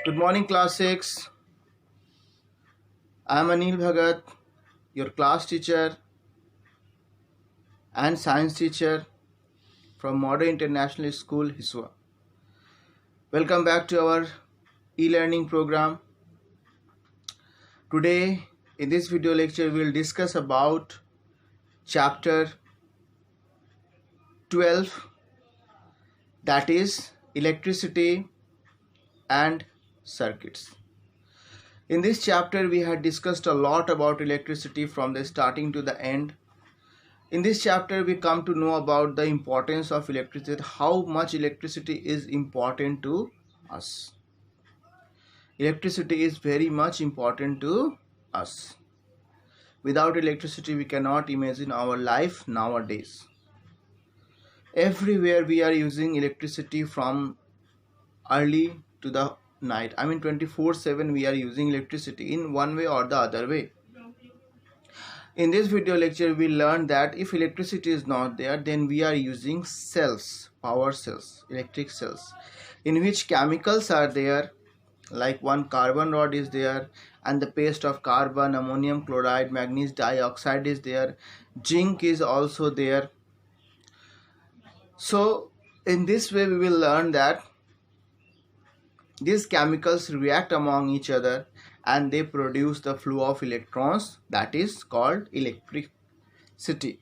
Good morning, class 6. I am Anil Bhagat, your class teacher and science teacher from Modern International School, Hiswa. Welcome back to our e-learning program. Today, in this video lecture, we will discuss about chapter 12, that is electricity and circuits. In this chapter, we had discussed a lot about electricity from the starting to the end. In this chapter, we come to know about the importance of electricity, how much electricity is important to us. Electricity is very much important to us. Without electricity, we cannot imagine our life nowadays. Everywhere we are using electricity from early to the night. 24/7 we are using electricity in one way or the other way. In this video lecture, we learned that if electricity is not there, then we are using cells, power cells, electric cells, in which chemicals are there, like one carbon rod is there, and the paste of carbon, ammonium chloride, manganese dioxide is there, zinc is also there. So in this way, we will learn that these chemicals react among each other and they produce the flow of electrons, that is called electricity.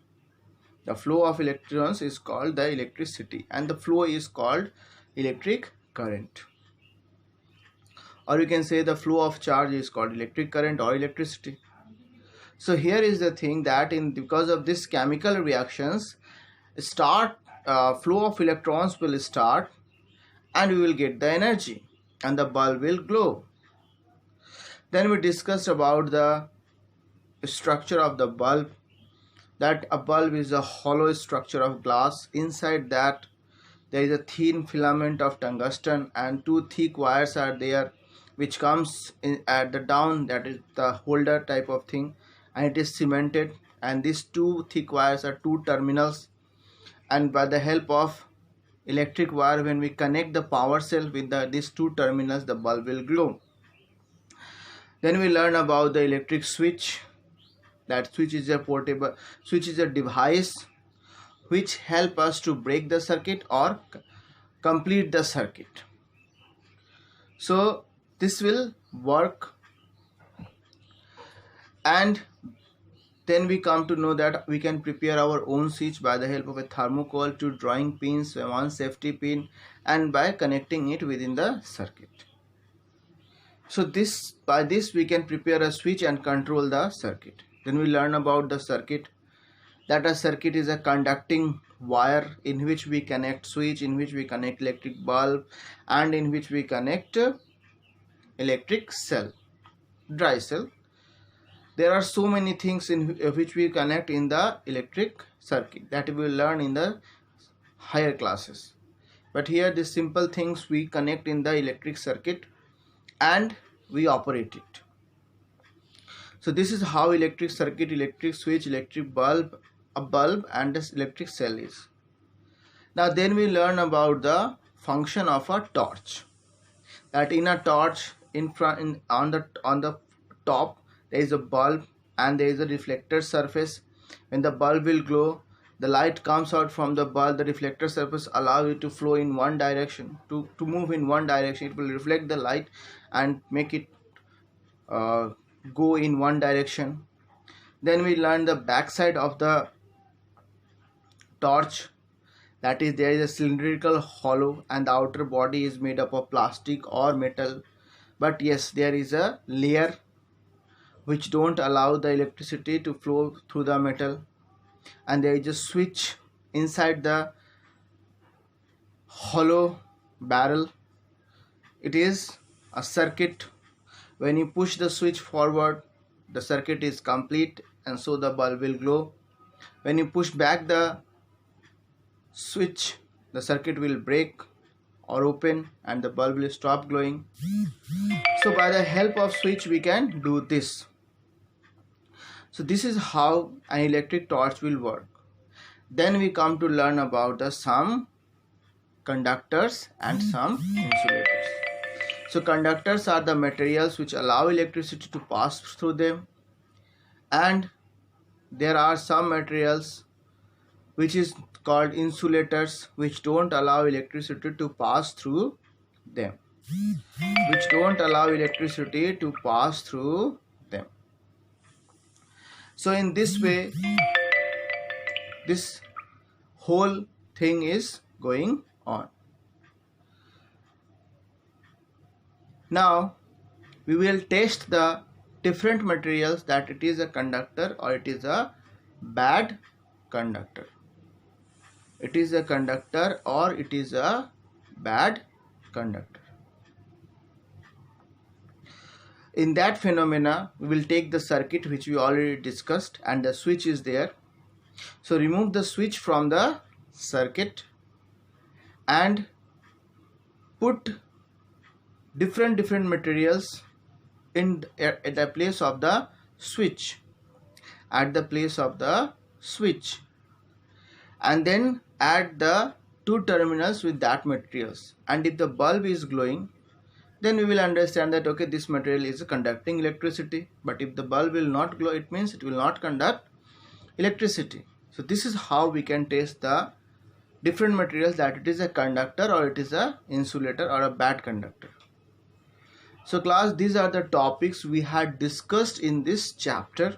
The flow of electrons is called the electricity, and the flow is called electric current. Or you can say the flow of charge is called electric current or electricity. So here is the thing that because of this chemical reactions, flow of electrons will start, and we will get the energy, and the bulb will glow. Then we discussed about the structure of the bulb, that a bulb is a hollow structure of glass. Inside that there is a thin filament of tungsten, and two thick wires are there which comes in at the down, that is the holder type of thing, and it is cemented, and these two thick wires are two terminals, and by the help of electric wire, when we connect the power cell with these two terminals, the bulb will glow. Then we learn about the electric switch. That switch is a device which help us to break the circuit or complete the circuit. So this will work, and then we come to know that we can prepare our own switch by the help of a thermocol, two drawing pins, one safety pin, and by connecting it within the circuit. So by this we can prepare a switch and control the circuit. Then we learn about the circuit, that a circuit is a conducting wire in which we connect switch, in which we connect electric bulb, and in which we connect electric cell, dry cell. There are so many things in which we connect in the electric circuit that we will learn in the higher classes. But here the simple things we connect in the electric circuit and we operate it. So this is how electric circuit, electric switch, electric bulb, a bulb, and this electric cell is. Now then we learn about the function of a torch. That in a torch, on the top there is a bulb and there is a reflector surface. When the bulb will glow, the light comes out from the bulb. The reflector surface allows it to flow in one direction, to move in one direction. It will reflect the light and make it go in one direction. Then we learn the back side of the torch, that is there is a cylindrical hollow and the outer body is made up of plastic or metal, but yes, there is a layer which don't allow the electricity to flow through the metal, and there is a switch inside the hollow barrel. It is a circuit. When you push the switch forward, the circuit is complete, and so the bulb will glow. When you push back the switch, the circuit will break or open and the bulb will stop glowing. So by the help of switch we can do this. So this is how an electric torch will work. Then we come to learn about some conductors and some insulators. So conductors are the materials which allow electricity to pass through them, and there are some materials which is called insulators, which don't allow electricity to pass through them, So in this way, this whole thing is going on. Now we will test the different materials, that it is a conductor or it is a bad conductor. It is a conductor or it is a bad conductor. In that phenomena, we will take the circuit which we already discussed, and the switch is there. So remove the switch from the circuit and put different materials at the place of the switch, and then add the two terminals with that materials. And if the bulb is glowing, then we will understand that okay, this material is conducting electricity. But if the bulb will not glow, it means it will not conduct electricity. So this is how we can test the different materials, that it is a conductor or it is a insulator or a bad conductor. So class, these are the topics we had discussed in this chapter.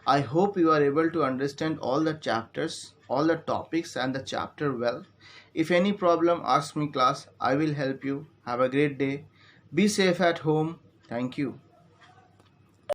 I hope you are able to understand all the chapters, all the topics and the chapter well. If any problem, ask me class. I will help you. Have a great day. Be safe at home. Thank you.